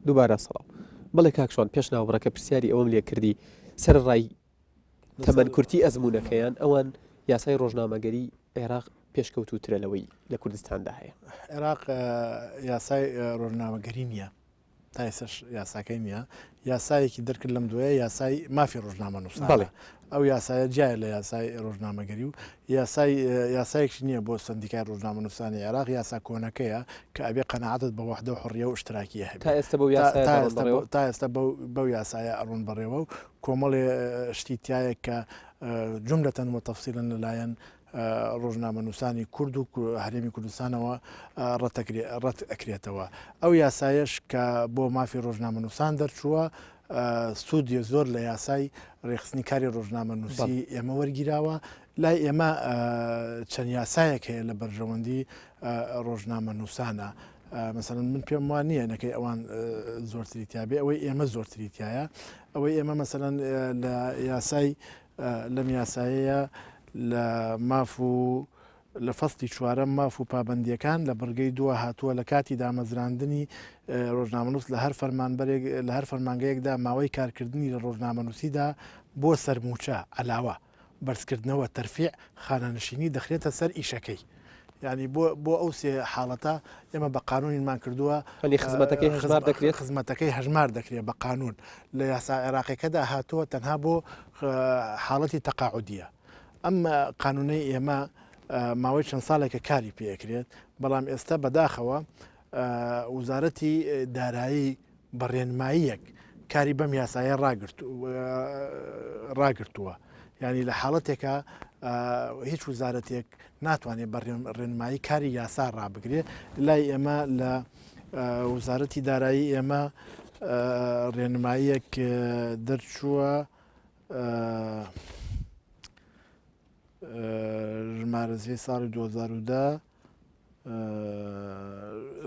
دووبارە سەڵاو بڵێ کاکشۆن پێش ناوبڕەکە پرسیاری ئەوەم لێ کردی سەر ڕای تەمەەن کورتی ئەزمونونەکەیان ئەوان یاسای ڕۆژنامەگەری عێراق پێشکەوتوترە لەوەی لە کوردستاندا هەیە. عێراق یاسای ڕۆژنامەگەری نییە تا ئێسش یاساکەی نییە یاسایەکی دەرکرد لەم دوێ یاسای مافی ڕۆژنامە نووسان بەڵێ ئەو یاسایە جایە لە یاسای ڕۆژنامەگەری و یاسایەکی نییە بۆ سندیکای ڕۆژنامە نووسانی عێراق یاسا کۆنەکەیە کە ئەبێ قەنەعاتت بە وەحدە و حڕیە و اشتراکیە هەبێت تا ئێستا بەو یاسای تا ئێستا بەو یاسایە ئەڕوون بەڕێوە و کۆمەڵێ شتیتایە کە جملەتەن وتەفسیلن لەلایەن ڕۆژنامە نووسانی کورد و هەرێمی کوردستانەوە ڕەت ئەکرێتەوە ئەو یاسایش کە بۆ مافی ڕۆژنامە نووسان دەرچووە سوودی زۆر لە یاسای ڕێخستنی کاری ڕۆژنامە نووسی ئێمە وەرگیراوە لای ئێمە چەند یاسایەک هەیە لە بەرژەوەندی ڕۆژنامە نووسانە مثلەن من پێم وان نییە نەکەی ئەوان زۆرتریتیابێ ئەوەی ئێمە زۆرتریتایە ئەوەی ئێمە مثلەن لە یاسای لەم یاسایەیە لە ماف و لە فەستی چوارەم ماف و پابندیەکان لە بڕگەی دووە هاتووە لە کاتی دامەزراندنی ڕۆژنامەنووس لە هەر فەرمانبەرێک لە هەر فەرمانگەیەکدا ماوەی کارکردنی لە ڕۆژنامەنووسیدا بۆ سەرموچە علاوە بەرزکردنەوە تەرفیع خانەنشینی دەخرێتە سەر ئیشەکەی ینی بۆ ئەو سێ حاڵەتە ئێمە بە قانونینمان کردووە خزمەتەکەی هەژمار دەکرێت خزمەتەکەی هەژمار دەکرێت بە قانون لە یاسا عێراقیەکەدا هاتووە تەنها بۆ حاڵەتی تەقاعودیە ئەم قانونەی ئێمە ماوەی چەند ساڵێکە کاری پێکرێت بەڵام ئێستا بەداخەوە وزارەتی دارایی بەڕێنماییەک کاری بەم یاسایە ڕاگرتووە ینی لە حاڵەتێکە هیچ وزارەتێک ناتوانێت بە ڕێنمایی کاری یاسا ڕابگرێت لای ئێمە لە وزارەتی دارایی ئێمە ڕێنماییەک دەرچووە ژمارەزیی ساڵی 2010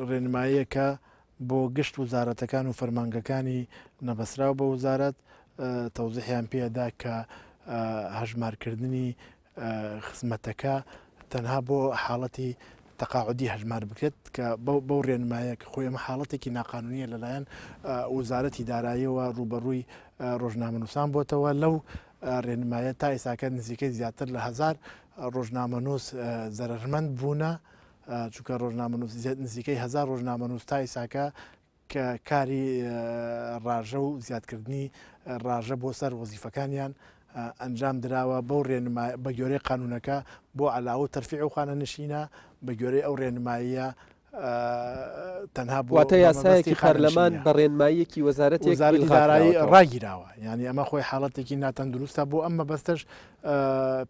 ڕێنماییەکە بۆ گشت وزارەتەکان و فەرمانگەکانی نەبەسراو بە وزارەت تەوزیحیان پێدا کە هەژمارکردنی خزمەتەکە تەنها بۆ حاڵەتی تەقاعودی هەژمار بکرێت کە بەو ڕێنمایە کە خۆی ئەمە حاڵەتێکی ناقانونیە لەلایەن وزارەتی داراییەوە ڕوبەڕووی ڕۆژنامە نووسان بۆتەوە لەو ڕێنمایە تا ئێساکە نزیکەی زیاتر لە 1000 ڕۆژنامەنووس زەرمەند بوونە چونکە ڕۆژنامەنووس نزیکەی 1000 ڕۆژنامەنووس تا ئێساکە کە کاری ڕاژە و زیادکردنی ڕاژە بۆ سەر وەزیفەکانیان ئەنجام دراوە بەو ڕێنمای بە گوێرەی قانونەکە بۆ علاوە تەرفیع و خانە نشینە بە گوێرەی ئەو ڕێنماییە تەنها بواتە یاسایەکی پەرلەمان بە ڕێنماییەکی وەزارەتی دارایی ڕاگیراوە ینی ئەمە خۆی حاڵەتێکی ناتەندروستە بۆ ئەمە بەستش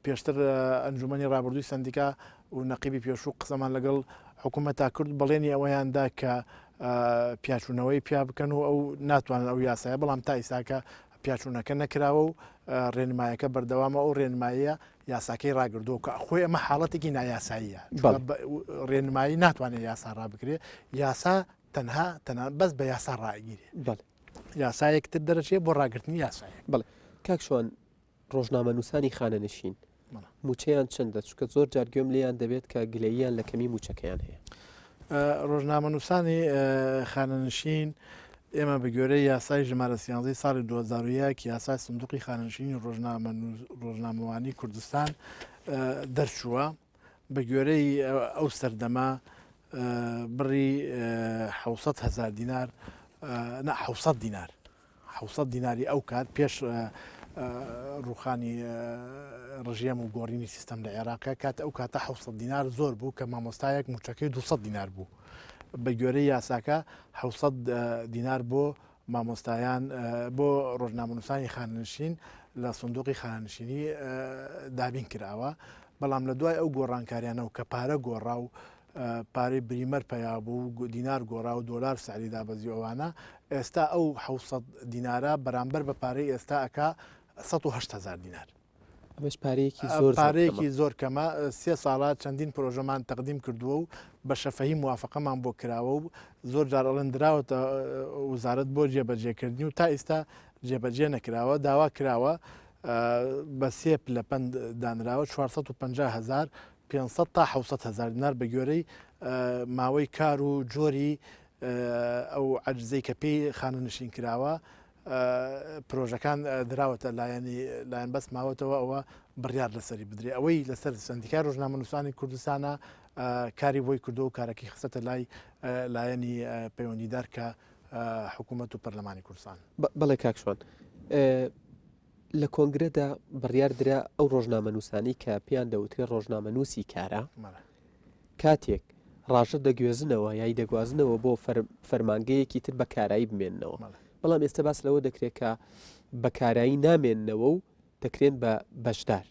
پێشتر ئەنجومەنی ڕابردووی سندیکا و نەقیبی پێشوو قسەمان لەگەڵ حکوومەتا کرد بەڵێنی ئەوەیاندا کە پیاچوونەوەی پیا بکەن و ئەو ناتوانن ئەو یاسایە بەڵام تا ئیساکە پیاچوونەکە نەکراوە و ڕێنمایەکە بەردەوامە ئەو ڕێنماییە یاساکەی ڕاگردووە کە خۆی ئەمە حاڵەتێکی نایاساییە ڕێنمایی ناتوانێت یاسا ڕابگرێت یاسا تەنها بەس بە یاسا ڕاگیرێ یاسایەکتر دەرەچێت بۆ ڕاگررتنی یاسایە بڵێ کاکشۆن ڕۆژنامە نووسانی خانەنشین موچەیان چەندە چکە زۆر جارگوێم لیان دەبێت کە گلەییان لە کەمی موچەکەیان هەیە ڕۆژنامە نووسانی خانەنشین ئێمە بە گوێرەی یاسای ژمارە سیانزەی ساڵی 2001 یاسای سندوقی خانەنشینی ڕۆژنامەوانی کوردستان دەرچووە بە گوێرەی ئەو سەردەما بڕی 700,000 دینار 700 دینار 700 دیناری ئەو کات پێش ڕوخانی ڕژێم و گۆڕینی سیستەم لە عێراقە کات ئەو کاتە 700 دینار زۆر بوو کە مامۆستایەک موچەکەی 200 دینار بوو بە گوێرەی یاساکە 700 دینار بۆ مامۆستایان بۆ ڕۆژنامەنووسانی خانەنشین لە سندوقی خانەنشینی دابین کراوە بەڵام لە دوای ئەو گۆڕانکاریانە و کە پارە گۆڕا و پارەی بریمەر پیا بوو دینار گۆڕا و دۆلار سعری دابەزیەوەوانە ئێستا ئەو 700 دینارە بەرامبەر بە پارەی ئێستا ئەکا 180,000 دینار ئەمەش پارەیەکی پارەیەکی زۆر کەمە سێ ساڵات چەندین پرۆژەمان تەقدیم کردووە و بە شەفەهی موافقەمان بۆ کراوە و زۆر جار ئەڵێن دراوەتە وزارەت بۆ جێبەجێکردنی و تا ئێستا جێبەجێ نەکراوە داوا کراوە بە سێ پلەپەند دانراوە 450,000 500 تا 700,000 دینار بە گوێرەی ماوەی کار و جۆری ئەو عەجزەی کە پێی خانە نشین کراوە پرۆژەکان دراوەتە لایەن بەس ماوەتەوە ئەوە بڕیار لەسەری بدرێ ئەوەی لەسەر سندیکای ڕۆژنامەنووسانی کوردستانە کاری بۆی کردو و کارەکەی خستە لای لایەنی پەیوەندیدار کە حکوومەت و پەرلەمانی کوردستان. بەڵێ کاکشوان لە کۆنگرەدا بڕیاردرا ئەو ڕۆژنامەنووسانی کە پێیان دەوترێت ڕۆژنامەنووسی کارە کاتێک ڕاژە دەگوێزنەوە یای دەگوازنەوە بۆ فەرمانگەیەکی تر بە کارایی بمێننەوە. بەڵام ئێستا باس لەوە دەکرێت کە بە کارایی نامێننەوە و دەکرێن بە بەشدار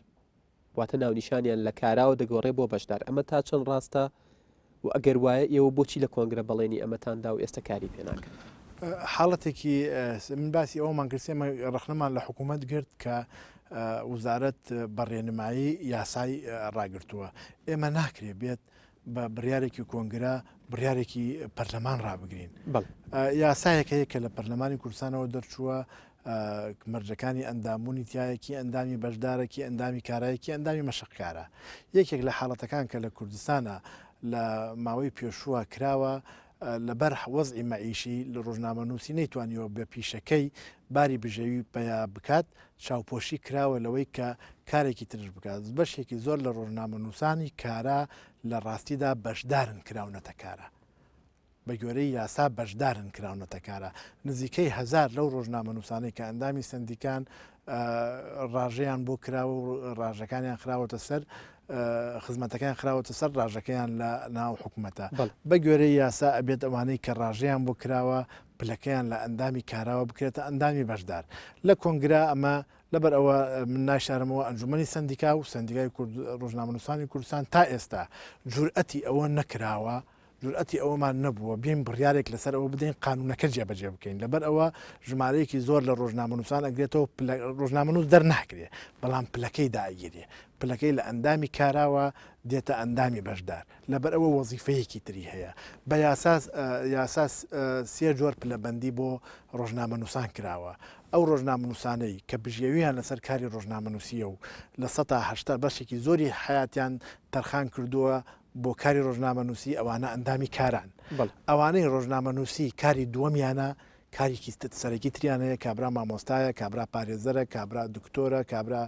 واتە ناونیشانیان لە کاراوە دەگۆڕێ بۆ بەشدار ئەمە تا چەند ڕاستە و ئەگەر وایە ئێوە بۆچی لە کۆنگرە بەڵێنی ئەمەتاندا و ئێستا کاری پێناکەن. حاڵەتێکی من باسی ئەومان کرسێمە ڕخنەمان لە حکوومەت گرت کە وزارەت بەڕێنمایی یاسای ڕاگرتووە ئێمە ناکرێ بێت بە بڕیارێکی کۆنگرا بڕیارێکی پەرلەمان ڕابگرین یاسایەکەیە کە لە پەرلەمانی کوردستانەوە دەرچووە مەرجەکانی ئەندامونی تایەکی ئەندامی بەشدارێکی ئەندامی کارایەکی ئەندامی مەشقکارە یەکێک لە حاڵەتەکان کە لە کوردستانە لە ماوەی پێشووە کراوە لەبەر وەزعی مەعیشی لە ڕۆژنامەنووسی نەیتوانیەوە بە پیشەکەی باری بژێوی پیا بکات چاوپۆشی کراوە لەوەی کە کارێکی ترش بکات بەشێکی زۆر لە ڕۆژنامەنووسانی کارە لە ڕاستیدا بەشدارن کراونەتە کارە بە گوێرەی یاسا بەشدارن کراونەتە کارە نزیکەی هزار لەو ڕۆژنامەنووسانەی کە ئەندامی سندیکان ڕاژەیان بۆ کراوە و ڕاژەکانیان خراوەتە سەر خزمەتەکان خراوەتە سەر ڕاژەکەیان لە ناو حکوومەتە بە گوێرەی یاسا ئەبێت ئەوانەی کە ڕاژەیان بۆ کراوە پلەکەیان لە ئەندامی کاراوە بکرێتە ئەندامی بەشدار لە کۆنگرا ئەمە لەبەر ئەوە من ناشارمەوە ئەنجومەنی سندیکا و سندیکای ڕۆژنامەنووسانی کوردستان تا ئێستا جورئەتی ئەوە نەکراوە جورئەتی ئەوەمان نەبووە بین بڕیارێک لەسەر ئەوە بدەین قانونەکە جێبەجێ بکەین لەبەر ئەوە ژمارەیەکی زۆر لە ڕۆژنامەنووسان ئەگرێتەوە ڕۆژنامەنووس دەرناکرێ بەڵام پلەکەی داگیرێ پلەکەی لە ئەندامی کاراوە دێتە ئەندامی بەشدار لەبەر ئەوە وەزیفەیەکی تری هەیە بە یاساس سێ جۆر پلەبەندی بۆ ڕۆژنامەنووسان کراوە ئەو ڕۆژنامەنووسانەی کە بژێویان لەسەر کاری ڕۆژنامەنووسیە و لە ١٨ بەشێکی زۆری حیاتیان تەرخان کردووە بۆ کاری ڕۆژنامەنووسی ئەوانە ئەندامی کاران ئەوانەی ڕۆژنامەنووسی کاری دووەمیانە کارێکی سەرەکی تریانەیە کابرا مامۆستایە کابرا پارێزەرە کابرا دکتۆرە کابرا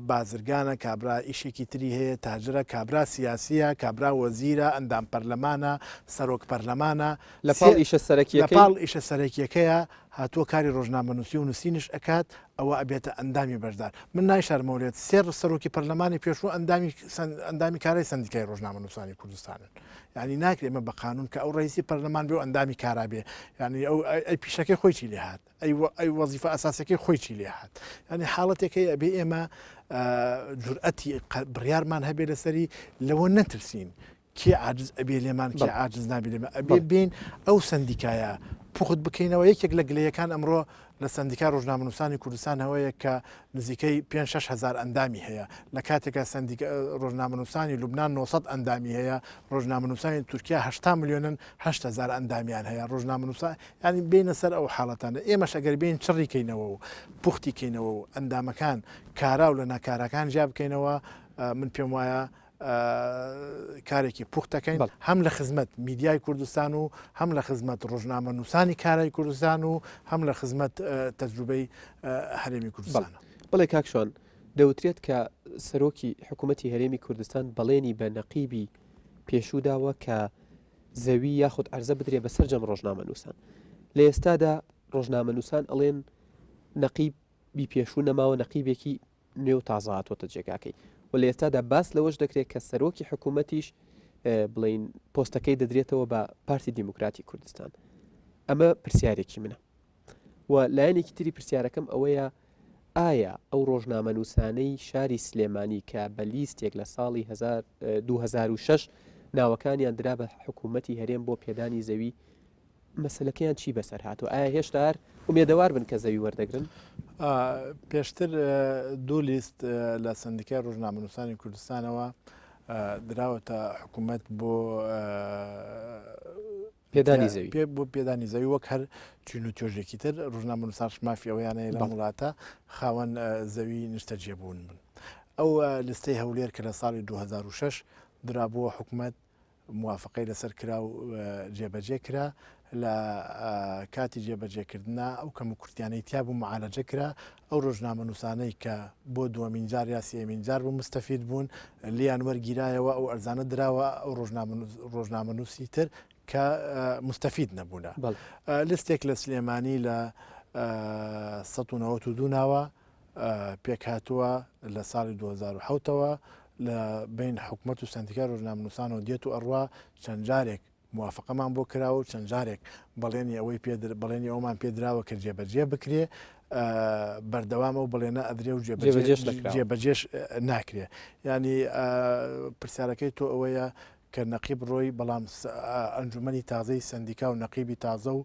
بازرگانە کابرا ئیشێکی تری هەیە تاجرە کابرا سیاسیە کابرا وەزیرە ئەندام پەرلەمانە سەرۆک پەرلەمانە لە پاڵ ئیشە سەرەکیەکەیە هاتووە کاری ڕۆژنامەنووسی و نووسینش ئەکات ئەوە ئەبێتە ئەندامی بەشدار من نایشارمەولێت سێر سەرۆکی پەرلەمانی پێشوو ئەندامی کارای سندیکای ڕۆژنامەنووسانی کوردستانن یعنی ناکرێمە بە قانون کە ئەو ڕئیسی پەرلەمان بێ و ئەندامی کارابێ یعنی ئەی پیشەکەی خۆی چی لێ هات ئەی وەزیفە ئەساسەکەی خۆی چی لێ هات ینی حاڵەتێکی ئەبێ ئێمە جورئەتی بڕیارمان هەبێ لەسەری لەوە نەترسین کێ عاجز ئەبێ لێمان کێ عاجز نابێ لێمە ئەبێ بین ئەو سندیکایە پوخت بکەینەوە یەکێک لە گلەیەکان ئەمڕۆ لە سندیکا ڕۆژنامەنووسانی کوردستان هەوەیە کە نزیکەی 5-6 هزار ئەندامی هەیە لە کاتێکە ڕۆژنامەنووسانی لوبنان 900 ئەندامی هەیە ڕۆژنامەنووسانی تورکیا 80 میلیۆنن 8 هزار ئەندامیان هەیە ڕۆژنامەنووسان ینی بینە سەر ئەو حاڵەتانە ئێمەش ئەگەر بین چڕیکەینەوە و پوختی کەینەوە و ئەندامەکان کارا و لە ناکارەکان جیا بکەینەوە من پێم وایە کارێکی پوختەکەین هەم لە خزمەت میدیای کوردستان و هەم لە خزمەت ڕۆژنامەنووسانی کارای کوردستان و هەم لە خزمەت تەجروبەی هەرێمی کوردستانە. بەڵێ کاکشۆن دەوترێت کە سەرۆکی حکوومەتی هەرێمی کوردستان بەڵێنی بە نەقیبی پێشووداوە کە زەوی یاخود ئەرزە بدرێ بەسەر جەم ڕۆژنامەنووسان لە ئێستادا ڕۆژنامەنووسان ئەڵێن نەقیبی پێشوو نەماوە نەقیبێکی نوێ تازە هاتوۆتە جێگاکەی و لە ئێستادا باس لەوەش دەکرێت کە سەرۆکی حکوومەتیش بڵین پۆستەکەی دەدرێتەوە بە پارتی دیموکراتی کوردستان ئەمە پرسیارێکی منە و لایەنێکی تری پرسیارەکەم ئەوەیە ئایا ئەو ڕۆژنامەنووسانەی شاری سلێمانی کە بە لیستێک لە ساڵی 2006 ناوەکانیان درا بە حکوومەتی هەرێم بۆ پێدانی زەوی مەسلەکەیان چی بەسەر هاتووە ئایا هێشتا هەر ومێدەوار بن کە زەوی وەردەگرن پێشتر دوو لیست لە سندیکای ڕۆژنامەنووسانی کوردستانەوە دراوەتە حکوومەت بۆ پێدانی زەوی بۆ پێدانی زەوی وەک هەر چین و توێژێکی تر ڕۆژنامەنووسان مافی ئەویانەیە لە وڵاتە خاوەن زەوی نیشتە جێبوون بن ئەو لیستەی هەولێر کە لە ساڵی 2006 درابووە حکوومەت موافقەی لەسەر کرا و جێبەجێ کرا لە کاتی جێبەجێکردنا ئەو کەم و کورتیانەی تیا بوو معالەجە کرا ئەو ڕۆژنامە نووسانەی کە بۆ دووەمین جار یا سێمین جار بوو مستەفید بوون لیان وەرگیرایەوە ئەو ئەرزانە دراوە ئەو ڕۆژنامە نووسی تر کە مستەفید نەبوونە لستێک لە سلێمانی لە 1992 ناوە پێک هاتووە لە ساڵی 2007ەوە لە بین حکوومەت و سندیکای ڕۆژنامەنووسانەوە دێت و ئەڕوا چەند جارێک موافقەمان بۆ کراوە و چەند جارێک بەڵێنی ئەوەی بەڵێنی ئەومان پێدراوە کە جێبەجێ بکرێ بەردەوامە و بڵێنە ئەدرێ و جێبەجێش ناکرێ ینی پرسیارەکەی تۆ ئەوەیە کە نەقیب ڕۆی بەڵام ئەنجومەنی تازەی سندیکا و نەقیبی تازە و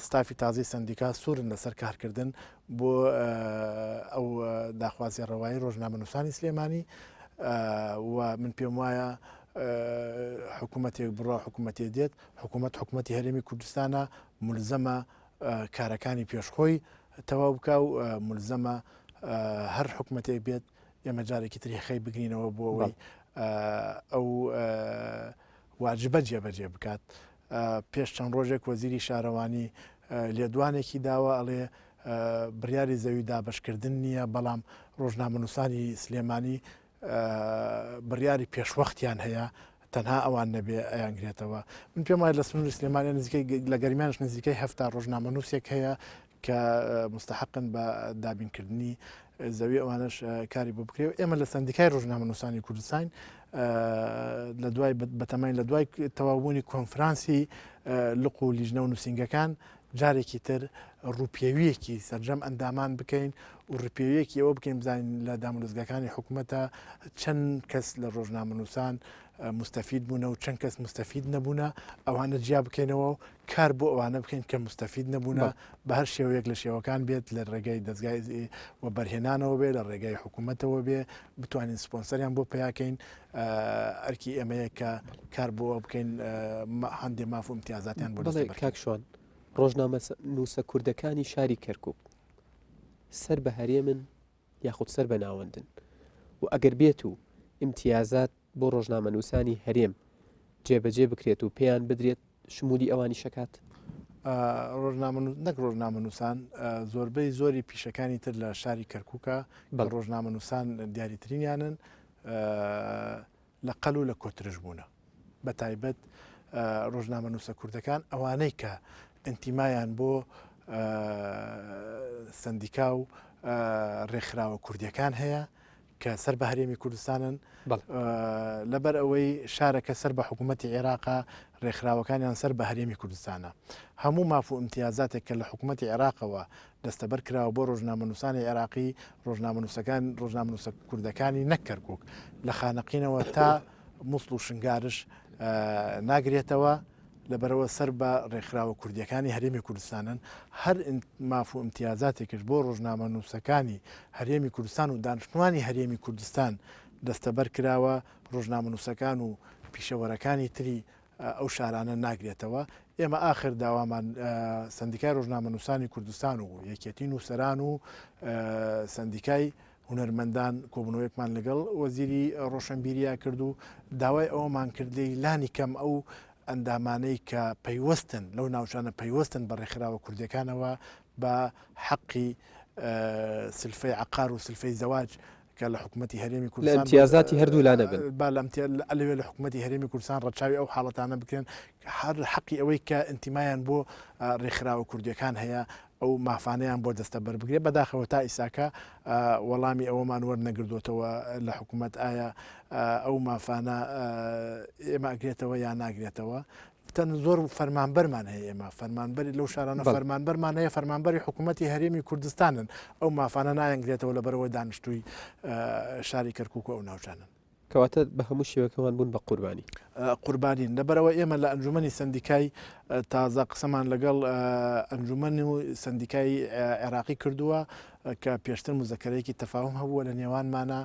ستافی تازەی سندیکا سوورن لەسەر کارکردن بۆ ئەو داخوازی ڕەوایی ڕۆژنامەنووسانی سلێمانی و من پێم وایە حکوومەتێک بڕە حکوومەتێ دێت حکوومەتی هەرێمی کوردستانە ملزەمە کارەکانی پێشخۆی تەواو بکە و ملزەمە هەر حکوومەتێک بێت ئێمە جارێکی تری خەی بگرینەوە بۆ ئەوەی ئەو واجبە جێبەجێ بکات پێش چەند ڕۆژێک وەزیری شارەوانی لێدوانێکی داوە ئەڵێ بڕیاری زەوی دابشکردن نییە بەڵام ڕۆژنامەنووسانی سلێمانی بڕیاری پێشوەختیان هەیە تەنها ئەوان نەبێ ئەیانگرێتەوە من پێم وایە لە سنووری سلێمانی نزیکەی لە گەرمیانش نزیکەی هەفتا ڕۆژنامەنووسێک هەیە کە مستحقن بە دابینکردنی زەوی ئەوانش کاری بۆ بکرێت ئێمە لە سندیکای ڕۆژنامەنووسانی کوردستان لە دوای بەتەمەین لە دوای تەواوبوونی کۆنفرانسی لق و لیژنە و نووسنگەکان جارێکی تر ڕووپێویەکی سەرجەم ئەندامان بکەین و ڕپێویەکی ئەوە بکەین بزانین لە دامەزگەکانی حکوومەتە چەند کەس لە ڕۆژنامەنووسان مستەفید بوونە و چەند کەس مستەفید نەبوونە ئەوانە جیا بکەینەوە و کار بۆ ئەوانە بکەین کە مستەفید نەبوونە بە هەر شێوەیەک لە شێوەکان بێت لە ڕێگەی دەستگای و بەرهێنانەوە بێ لە ڕێگای حکوومەتەوە بێ بتوانین سپۆنسەریان بۆ پیاکەین ئەرکی ئەمەیە کە کار بۆ بکەین هەندێک ماف و امتیازاتیان بۆ کاکشوان ڕۆژنامە نووسە کوردەکانی شاری کەرکوب سەر بە هەرێمن یاخود سەر بە ناوەندن و ئەگەر بێت و امتیازات بۆ ڕۆژنامە نووسانی هەرێم جێبەجێ بکرێت و پێیان بدرێت شمولی ئەوانی شکات نەک ڕۆژنامە نووسان زۆربەی زۆری پیشەکانی تر لە شاری کەرکووکە بە ڕۆژنامە نووسان دیاریترینیانن لە قەل و لە کۆترش بوونە بە تایبەت ڕۆژنامە نووسە کوردەکان ئەوانەی کە ئەنتیمایان بۆ سندیکا و ڕێکخراوە کوردیەکان هەیە کە سەر بە هەرێمی کوردستانن لەبەر ئەوەی شارەکە سەر بە حکوومەتی عێراقا ڕێکخراوەکانیان سەر بە هەرێمی کوردستانە هەموو ماف و امتیازاتێک کە لە حکوومەتی عێراقەوە دەستەبەر کراوە بۆ ڕۆژنامەنووسانی عێراقی ڕۆژنامەنووسە کوردەکانی نەکەرکک لە خانەقینەوە تا مووسڵ و شنگارش ناگرێتەوە لەبەرەوە سەر بە ڕێکخراوە کوردیەکانی هەرێمی کوردستانن هەر ماف و امتیازاتێکش بۆ ڕۆژنامە نووسەکانی هەرێمی کوردستان و دانیشتوانی هەرێمی کوردستان دەستەبەر کراوە ڕۆژنامە نووسەکان و پیشەوەرەکانی تری ئەو شارانە ناگرێتەوە ئێمە ئاخر داوامان سندیکای ڕۆژنامە نووسانی کوردستان و یەکێتی نووسەران و سندیکای هونەرمەندان کۆبنەوەیەکمان لەگەڵ وەزیری ڕۆشنبیریا کرد و داوای ئەوەمان کردەی لانی کەم ئەو ئەندامانەی کە پەیوەستن لەو ناوچانە پەیوەستن بە ڕێکخراوە کوردەکانەوە بە حەقی سلفەی عقار و سلفەی زەواج کە لە حکوومەتی هەرێمی کوردستان لە امتیازاتی هەردوو لا نەبن لەوێ لە حکوومەتی هەرێمی کوردستان ڕەچاوی ئەو حاڵەتانە بکرێن هەر حەقی ئەوەی کە ئەنتیمایان بۆ ڕێکخراوە کوردیەکان هەیە ئەو مافانەیان بۆ دەستە بەربگرێت بەداخەوە تا ئیساکە وەڵامی ئەوەمان وەرنەگردوێتەوە لە حکوومەت ئایا ئەو مافانە ئێمە ئەگرێتەوە یان ناگرێتەوە تەن زۆر فەرمانبەرمان هەیە ئێمە فەرمانبەری لەو شارانە فەرمانبەرمان هەیە فەرمانبەری حکوومەتی هەرێمی کوردستانن ئەو مافانە نایەنگرێتەوە لەبەرەوەی دانیشتووی شاری کەرکووک و ئەو ناوچانن کەواتە بە هەموو شێوەکەمان بوون بە قوربانی قوربانین لەبەرەوە ئێمە لە ئەنجومەنی سندیکای تازە قسەمان لەگەڵ ئەنجومەن و سندیکای عێراقی کردووە کە پێشتر مزەکەرەیەکی تەفاهم هەبووە لە نێوانمانە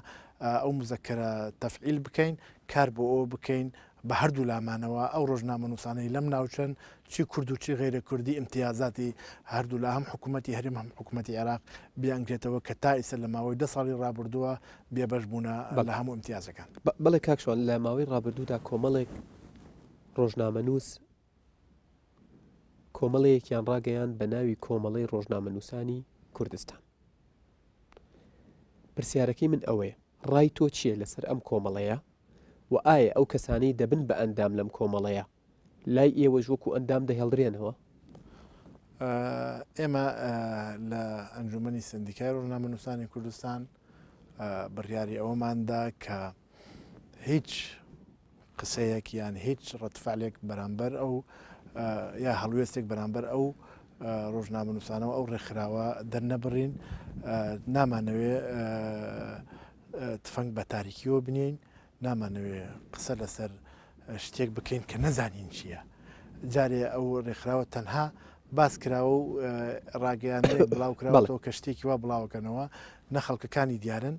ئەو مزەکەرە تەفعیل بکەین کار بۆ ئەوە بکەین بە هەردوو لامانەوە ئەو ڕۆژنامە نووسانەی لەم ناوچەن چی کورد و چی غێرە کوردی امتیازاتی هەردوو لە هەم حکوومەتی هەرێم هەم حکوومەتی عێراق بیانگرێتەوە کە تا ئیسە لە ماوەی 10 ساڵی ڕابردووە بێبەش بوونە لە هەموو امتیازەکان بەڵێ کاکشوان لە ماوەی ڕابردوودا کۆمەڵێک ڕۆژنامەنووس کۆمەڵەیەکیان ڕاگەیان بە ناوی کۆمەڵەی ڕۆژنامەنووسانی کوردستان. پرسیارەکەی من ئەوەیە، ڕای تۆ چییە لەسەر ئەم کۆمەڵەیە و ئایا ئەو کەسانەی دەبن بە ئەندام لەم کۆمەڵەیە لای ئێوەش وەکو ئەندام دەهێڵدرێنەوە؟ ئێمە لە ئەنجومەنی سندیکای ڕۆژنامەنووسانی کوردستان بڕیاری ئەوەماندا کە هیچ قسەیەک یان هیچ ڕەتفعلێک بەرامبەر ئەو یا هەڵوێستێک بەرامبەر ئەو ڕۆژنامەنووسانەوە ئەو ڕێکخراوە دەرنەبڕین، نامانەوێ تفەنگ بە تاریکیەوە بنین، نامانەوێ قسە لەسەر شتێک بکەین کە نەزانین چییە. جارێ ئەو ڕێکخراوە تەنها باس کراوە و ڕاگەیاندێک بڵاو کراوەوە کە شتێکی وا بڵاوکەنەوە، نە خەڵکەکانی دیارن،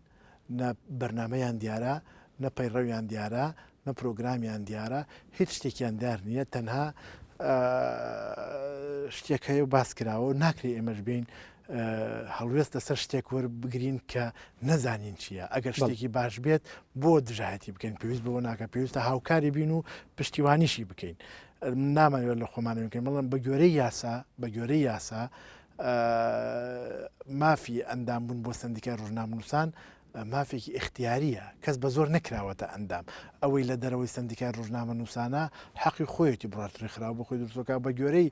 نە بەرنمەیان دیارە، نە پەیڕەویان دیارە، نە پرۆگرامیان دیارە، هیچ شتێکیان دیار نییە، تەنها شتێک هەیە و باس کراوە و ناکرێت ئێمەش بین هەڵوێست لەسەر شتێک وەربگرین کە نەزانین چییە. ئەگەر شتێکی باش بێت بۆ دژایەتی بکەین، پێویست بەوە ناکە، پێویستە هاوکاری بین و پشتیوانیشی بکەین. نامانوێت لە خۆمانەوە بکەین، بەڵام بە گوێرەی یاسا مافی ئەندامبوون بۆ سندیکای ڕۆژنامەنووسان مافێکی اختیاریە، کەس بە زۆر نەکراوەتە ئەندام. ئەوەی لە دەرەوەی سندیکای ڕۆژنامەنووسانە حەقی خۆیەتی بڕاتڕێکخراوە بە خۆی دروستەکە بە گوێرەی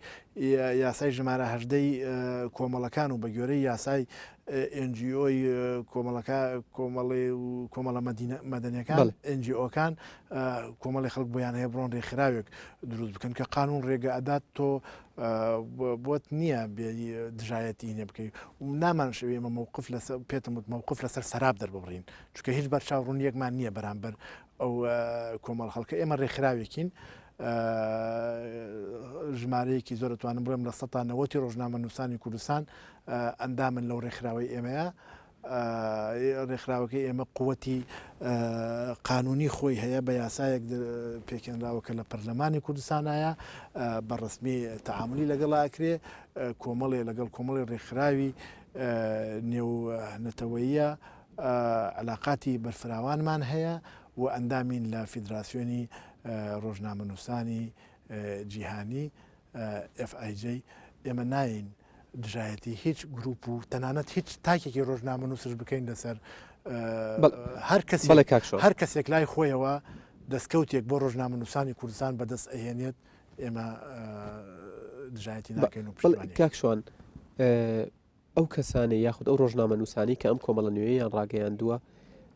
یاسای ژمارە 18 کۆمەڵەکان و بە گوێرەی یاسای NGOی کۆمەڵە مەدەنیەکان NGOکان کۆمەڵی خەڵک بۆیان هەیە بڕۆن ڕێکخراوێک دروست بکەن کە قانون ڕێگە ئەدات تۆ بۆت نییە دژایەتی هینێ بکەیت و نامانشەوێ ئێمە مووقف پێتم مووقف لەسەر سەراب دەربڕین، چونکە هیچ بەرچاوڕوونیەکمان نییە بەرامبەر ئەو کۆمەڵ خەڵکە. ئێمە ڕێکخراوێکین ژمارەیەکی زۆر دەتوانم بڵێم لە 90 ڕۆژنامەنووسانی کوردستان ئەندامن لەو ڕێکخراوەی ئێمەیە. ڕێکخراوەکەی ئێمە قووەتی قانونی خۆی هەیە، بە یاسایەک پێکێنراوە کە لە پەرلەمانی کوردستانایە بە ڕسمی تەعاملی لەگەڵاکرێ، کۆمەڵێ لەگەڵ کۆمەڵی ڕێکخراوی نێونەتەوەییە علاقاتی بەرفراوانمان هەیە و ئەندامین لە فیدراسیۆنی ڕۆژنامەنووسانی جیهانی FIJ. ئێمە ناین دژایەتی هیچ گروپ و تەنانەت هیچ تاکێکی ڕۆژنامەنووسش بکەین لەسەر هەر کەسێک لای خۆیەوە دەستکەوتێک بۆ ڕۆژنامەنووسانی کوردستان بەدەست ئەهێنێت، ئێمە دژایەتی ناکەین و پشتیوانی. کاکشوان ئەو کەسانەی یاخود ئەو ڕۆژنامەنووسانی کە ئەم کۆمەڵە نوێیان ڕاگەیاندووە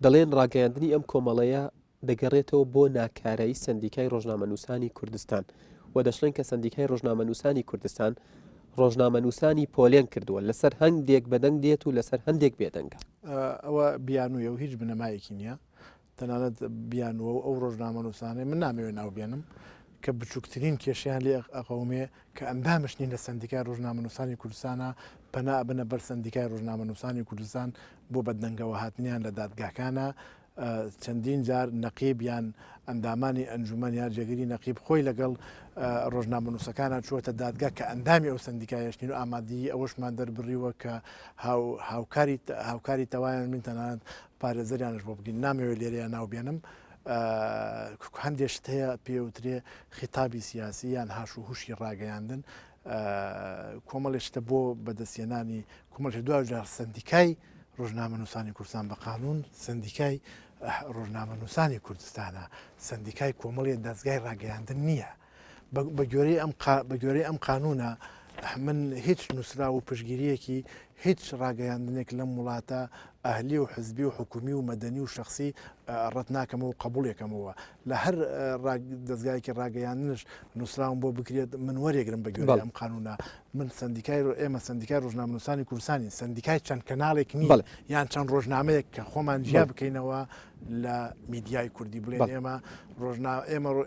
دەڵێن ڕاگەیاندنی ئەم کۆمەڵەیە دەگەڕێتەوە بۆ ناکارایی سندیکای ڕۆژنامەنووسانی کوردستان و دەشڵێن کە سندیکای ڕۆژنامەنووسانی کوردستان ڕۆژنامەنووسانی پۆلێن کردووە، لەسەر هەندێک بەدەنگ دێت و لەسەر هەندێک بێدەنگە. ئەوە بیانوویە و هیچ بنەمایەکی نییە، تەنانەت بیانوە و ئەو ڕۆژنامەنووسانەی من نامەوێت ناوبێنم کە بچووکترین کێشیان لێ ئەقەومێ کە ئەندامشنین لە سندیکای ڕۆژنامەنووسانی کوردستانە پەنا بنە بەر سندیکای ڕۆژنامەنووسانی کوردستان بۆ بەدەنگەوە هاتنیان لە دادگاکانە. چەندین جار نەقیب یان ئەندامانی ئەنجومەن یا جێگیری نەقیب خۆی لەگەڵ ڕۆژنامەنووسەکانە چووەتە دادگا کە ئەندامی ئەو سندیکایشتین و ئامادەیی ئەوەشمان دەربڕیوە کە هاوکاری تەوایان من تەنانەت پارێزەریانش بۆ بگین. نامەوێت لێرەیان ناوبێنم، هەندێشت هەیە پێوترێ خیتابی سیاسی یان هاش و هوشی ڕاگەیاندن، کۆمەڵێشتە بۆ بەدەستێنانی کۆمەڵی دوجار سندیکای ڕۆژنامەنووسانی کوردستان بە قانون سندیکای ڕۆژنامەنووسانی کوردستانە، سندیکای کۆمەڵی دەستگای ڕاگەیاندن نییە. بە گوێرەی ئەم قانونە من هیچ نووسرا و پشگیریەکی هیچ ڕاگەیاندنێک لەم وڵاتە ئەهلی و حزبی و حکومی و مەدەنی و شخصی ڕەت ناکەمەوە و قبولێکەمەوە لە هەر دەستگایەکی ڕاگەیاندنش نووسراوم بۆ بکرێت من وەرێگرم بە گوێرەی ئەم قانونە. من ئێمە سندیکای ڕۆژنامەنووسانی کوردستانی سندیکای چەند کەناڵێک نییە یان چەند ڕۆژنامەیەک کە خۆمان جیا بکەینەوە لە میدیای کوردی بڵێن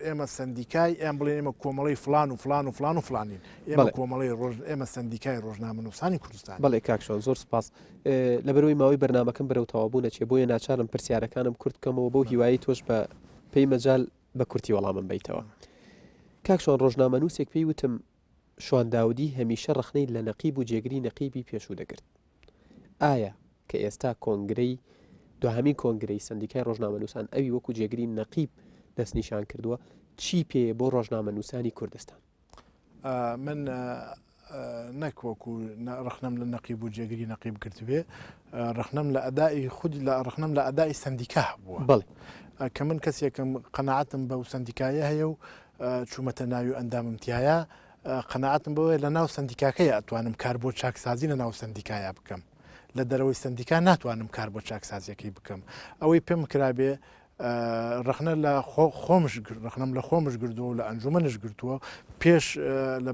ئێمە سندیکای ئەم بڵێن ئێمە کۆمەڵی فلان و فلان و فلان و فلانین، ئێمە کۆمەڵی ئێمە سندیکای ڕۆژنامەنووسانی کوردستان. بەڵێ کاکشۆن زۆر سپاس. لەبەرەوەی ماوەی بەرنامەکەم بەرەو تەوابوو نەچێ بۆیە ناچارم پرسیارەکانم کورت بکەمەوە بۆ هیوایی تۆش بە پێی مەجال بە کورتی وەڵامم بیتەوە. کاکشۆن ڕۆژنامەنووسێک پێی وتم شوان داودی هەمیشە ڕخنەی لە نەقیب و جێگری نەقیبی پێشوو دەگرت. ئایا کە ئێستا کۆنگرەی دوهەمین کۆنگرەی سندیکای ڕۆژنامەنووسان ئەوی وەکو جێگری نەقیب دەستنیشان کردووە چی پێ بۆ ڕۆژنامە نووسانی کوردستان؟ من نەکوەکو ڕخنم لە نەقیب و جێگیری نەقیب کردبێ ڕخنم لە ئەدای خودی لە ڕخنم لە ئەدای سندیکا بووە بەڵێ کە من کەسێکم قەنەعەتم بەو سندیکایە هەیە و چوومەتە ناوی ئەنداممتیایە قەنەعەتم بەوەیە لە ناو سندیکاکەیە ئەتوانم کار بۆ چاکسازی لە ناو سندیکایە بکەم لە دەرەوەی سندیکا ناتوانم کار بۆ چاکسازیەکەی بکەم ئەوەی پێم کرابێ ڕخنە لە ڕخنم لە خۆمش گردووە و لە ئەنجومەنش گرتووە پێش لە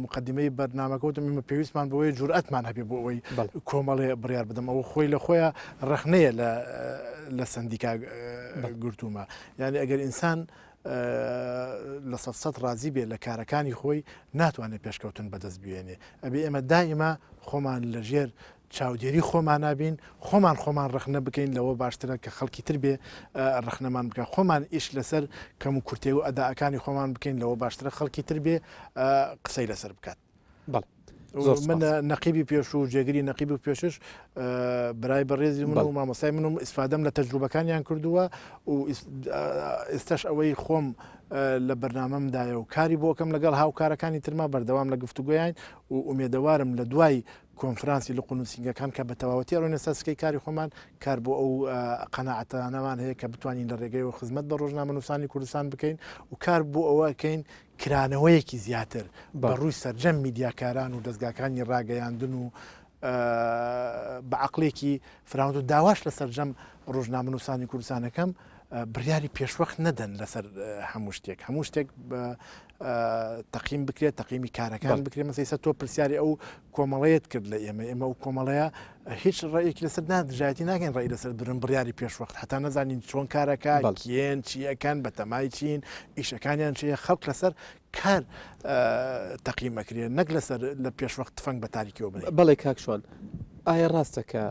مقدمەی بەرنامەکەوتم ئمە پێویستمان بەوەی جورئەتمان هەبێ بۆ ئەوەی کۆمەڵێ بڕیار بدەم ئەوە خۆی لە خۆیان ڕخنەیە لە سندیکا گرتومە یعنی ئەگەر ئینسان لە سەد ڕازی بێ لە کارەکانی خۆی ناتوانێت پێشکەوتن بەدەست بێنێ ئەبێ ئێمە دائیمە خۆمان لەژێر چاودێری خۆمان نابین خۆمان ڕخنە بکەین لەوە باشترە کە خەڵکی تر بێ ڕخنەمان بکە خۆمان ئیش لەسەر کەم و کورتێ و ئەداەکانی خۆمان بکەین لەوە باشترە خەڵکی تر بێ قسەی لەسەر بکات من نەقیبی پێش و جێگری نەقیب و پێشش برای بەڕێزی من و مامۆسای منم ئیسفادەم لە تەجروبەکانیان کردووە و ئێستش ئەوەی خۆم لە بەرنامەمدایە و کاری بۆکەم لەگەڵ هاوکارەکانی ترما بەردەوام لە گفتوگویان و ئومێدەوارم لە دوای کۆنفرانسی لە قونوسینگەکان کە بە تەواوەتی ڕۆنە سەسکەی کاری خۆمان کار بۆ ئەو قەنەعەتانەمان هەیە کە بتوانین لە ڕێگەی و خزمەت بە ڕۆژنامە نووسانی کوردستان بکەین و کار بۆ ئەوەکەین کرانەوەیەکی زیاتر بەڕووی سەرجەم میدیاکاران و دەستگاکانی ڕاگەیاندن و بە عقلێکی فراوان و داواش لە سەرجەم ڕۆژنامە نووسانی کوردستانەکەم بڕیاری پێشوەخت نەدەن لەسەر هەموو شتێک تەقیم بکرێت تەقیمی کارەکان بکرێت مەسەیسە تۆ پرسیاری ئەو کۆمەڵەیەت کرد لە ئێمە و کۆمەڵەیە هیچ ڕێیەکی لەسەر نادژایەتی ناگەین ڕێی لەسەر برن بڕیاری پێشوەخت هەتا نەزانین چۆن کارەکە کێن چیەکان بە تەمای چین ئیشەکانیان چیە خەڵک لەسەر کار تەقیمەکرێت نەک لەسەر لە پێشوەخت تفەنگ بە تاریکیەوە بێت بەڵێ کاکشوان ئایا ڕاستە کە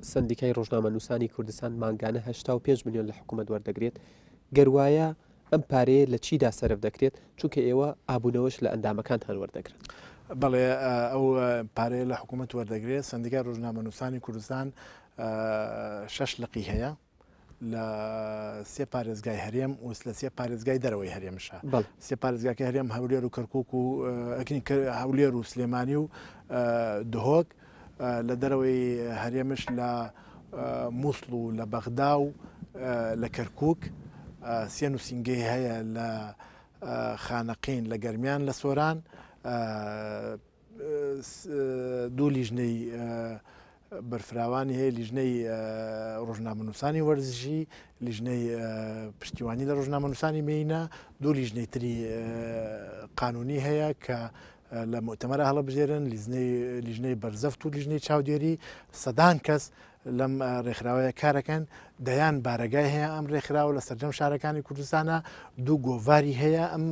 سندیکای ڕۆژنامە نووسانی کوردستان مانگانە 85 میلیۆن لە حکوومەت وەردەگرێت گەروایە ئەم پارەیە لە چیدا سەرف دەکرێت چونکە ئێوە ئابوونەوەش لە ئەندامەکان هەن وەردەگرن بەڵێ ئەو پارەیە لە حکوومەت وەردەگرێت سندیکای ڕۆژنامە نووسانی کوردستان 6 لقی هەیە لە 3 پارێزگای هەرێم و لە 3 پارێزگای دەرەوەی هەرێمشە 3 پارێزگاکە هەرێم هەولێر و کەرکووک و هەولێر و سلێمانی و دهۆک لە دەرەوەی هەرێمش لە مووسڵ و لە بەغدا و لە کەرکووک سێن و سینگەی هەیە لە خانەقین لە گەرمیان لە سۆران دوو لیژنەی بەرفراوانی هەیە لیژنەی ڕۆژنامە نووسانی وەرزشی لیژنەی پشتیوانی لە ڕۆژنامە نووسانی مینە دوو لیژنەی تری قانونی هەیە کە لە مؤتەمەرە هەڵەبژێرن لیژنەی بەرزەفت و لیژنەی چاودێری سەدان کەس لەم ڕێکخراوەیە کارەکەن دەیان بارەگای هەیە ئەم ڕێکخراوە لە سەرجەم شارەکانی کوردستانە دوو گۆڤاری هەیە ئەم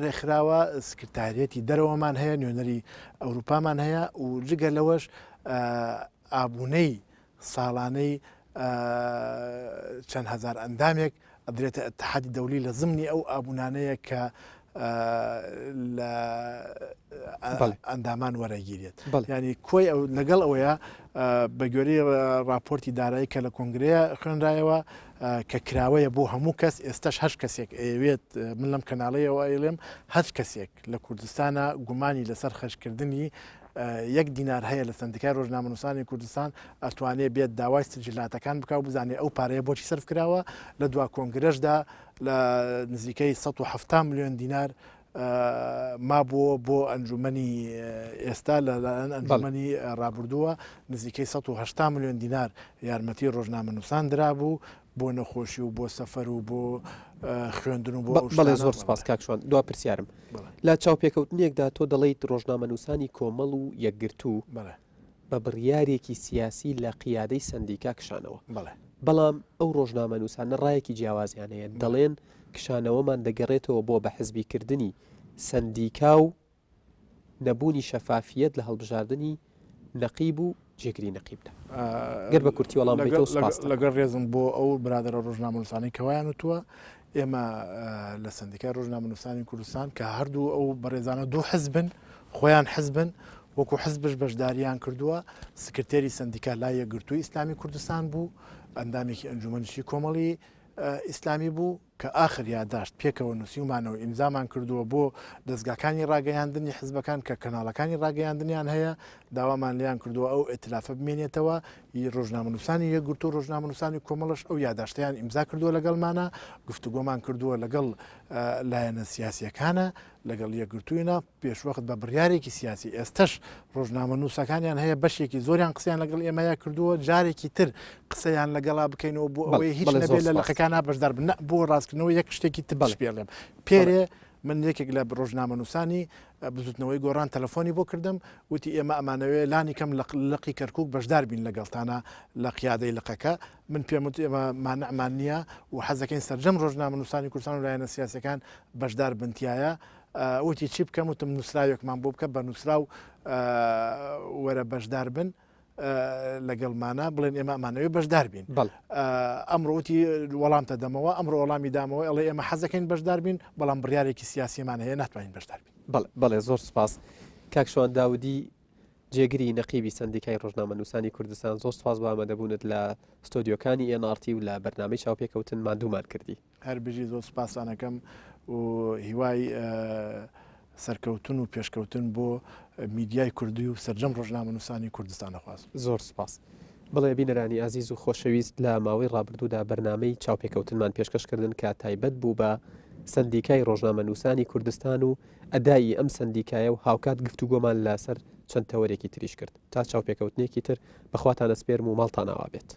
ڕێکخراوە سکرتارەتی دەرەوەمان هەیە نوێنەری ئەوروپامان هەیە و جگە لەوەش ئابوونەی ساڵانەی چەند هەزار ئەندامێک ئەدرێتە ئەتحادی دەولی لە زمنی ئەو ئابوونانەیە کە لە ئەندامان وەرەگیرێت ینی کۆی ئەو لەگەڵ ئەوەیە بە گوێرەی راپۆرتی دارایی کە لە کۆنگرەیە خوێنرایەوە کە کراوەیە بۆ هەموو کەس ئێستش هەر کەسێک ئەوێت من لەم کەناڵەیەوە ئەیڵێم هەر کەسێک لە کوردستانە گومانی لەسەر خەشکردنی 1 دینار هەیە لە سندیکای ڕۆژنامە نووسانی کوردستان ئەتوانێت بێت داوای سجلاتەکان بکە و بزانێت ئەو پارەیە بۆچی سرف کراوە لە دوا کۆنگرەشدا لە نزیکەی 170 میلیۆن دینار مابووە بۆ ئەنجومەنی ئێستا لەلایەن ئەنجومەنی ڕابردووە نزیکەی 180 میلیۆن دینار یارمەتی ڕۆژنامە نووسان درابوو بۆ نەخۆشی و بۆ سەفەر و بۆ خوێندن و بۆ بەڵێ زۆر سپاس کاکشوان دوا پرسیارم لا چاوپێکەوتنێکدا تۆ دەڵێیت ڕۆژنامە نووسانی کۆمەڵ و یەکگرتوو بە بڕیارێکی سیاسی لە قیادەی سندیکا کشانەوە بەڵام ئەو ڕۆژنامە نووسانە ڕایەکی جیاوازیان هەیە دەڵێن کشانەوەمان دەگەڕێتەوە بۆ بە حزبیکردنی سندیکا و نەبوونی شەفافیەت لە هەڵبژاردننی نەقیب و جێگری نەقیبدا گەر بە کورتی وەڵام لەگەڵ ڕێزم بۆ ئەو برادرە ڕۆژنامە نووسانی کەوایان وتووە ئێمە لە سندیکای ڕۆژنامە نووسانی کوردستان کە هەردوو ئەو بەڕێزانە دوو حزبن خۆیان حزبن وەکو حزبش بەشداریان کردووە سکرتێری سندیکا لایەکگرتووی ئیسلامی کوردستان بوو ئەندامێکی ئەنجومەنشی کۆمەڵی ئیسلامی بوو کە ئاخر یاداشت پێکەوە نووسیمانەوە ئیمزامان کردووە بۆ دەستگاکانی ڕاگەیاندنی حزبەکان کە کەناڵەکانی ڕاگەیاندنیان هەیە داوامان لیان کردووە ئەو ئەتلافە بمێنێتەوە ڕۆژنامەنووسانی یەکگرتو و ڕۆژنامەنووسانی کۆمەڵش ئەو یاداشتیان ئیمزا کردووە لەگەڵمانە گفتوگۆمان کردووە لەگەڵ لایەنە سیاسیەکانە لەگەڵ یەکگرتوویە پێشوەخت بە بڕیارێکی سیاسی ئێستش ڕۆژنامە نووسەکانیان هەیە بەشێکی زۆریان قسەیان لەگەڵ ئێمەیە کردووە جارێکی تر قسەیان لەگەڵا بکەینەوە بۆ ئەوەی هیچ نەبێت لە لەقەکانە بەشدار بن بۆ ڕاستکردنەوە یەک شتێکی تبەڵ پێڵێم پێرێ من یەکێک لە ڕۆژنامە نووسانی بزوتنەوەی گۆڕان تەلەفۆنی بۆ کردم وتی ئێمە ئەمانەوەی لانی کەم لە لقی کەرکک بەشدار بین لەگەڵتانە لە قیادەی لقەکە من پێم وت ئێمە مانەعمان نییە و حەزەکەین سەرجەم ڕۆژنامە نووسانی کوردستان و لایەنە سیاسەکان بەشدار بنتیایە وتی چی بکەم وتم نووسراوێکمان بۆ بکە بە نووسرا و وەرە بەشدار بن لەگەڵمانە بڵێن ئێمە ئەمانەوەی بەشدار بین ئەمڕۆتی وەڵامتە دەمەوە ئەمڕۆ وەڵامی دامەوە ئەڵێ ئێمە حەزەکەین بەشدار بین بەڵام بڕیارێکی سیاسیمان هەیە ناتوانین بەشدار بین بەڵێ زۆر سپاس کاکشوان داودی جێگری نەقیبی سندیکای ڕۆژنامە نووسانی کوردستان زۆر سپاس بە ئامادەبوونت لە ستۆدیۆکانی NRT و لە بەرنامەی چاوپێکەوتن مادوومان کردی هەر بژی زۆر سپاسانەکەم و هیوای سەرکەوتن و پێشکەوتن بۆ میدیای کوردی و سەرجەم ڕۆژنامە نووسانی کوردستان دەخواست زۆر سپاس بڵێ بینەرانی ئازیز و خۆشەویست لە ماوەی ڕابردوودا بەرنامەی چاوپێکەوتنمان پێشکەشکردن کە تایبەت بوو بە سندیکای ڕۆژنامە نووسانی کوردستان و ئەدایی ئەم سندیکایە و هاوکات گفتوگۆمان لەسەر چەند تەوەرێکی تریش کرد تا چاوپێکەوتنێکی تر بەخواتانە سپێرم و ماڵتان ئاوا بێت.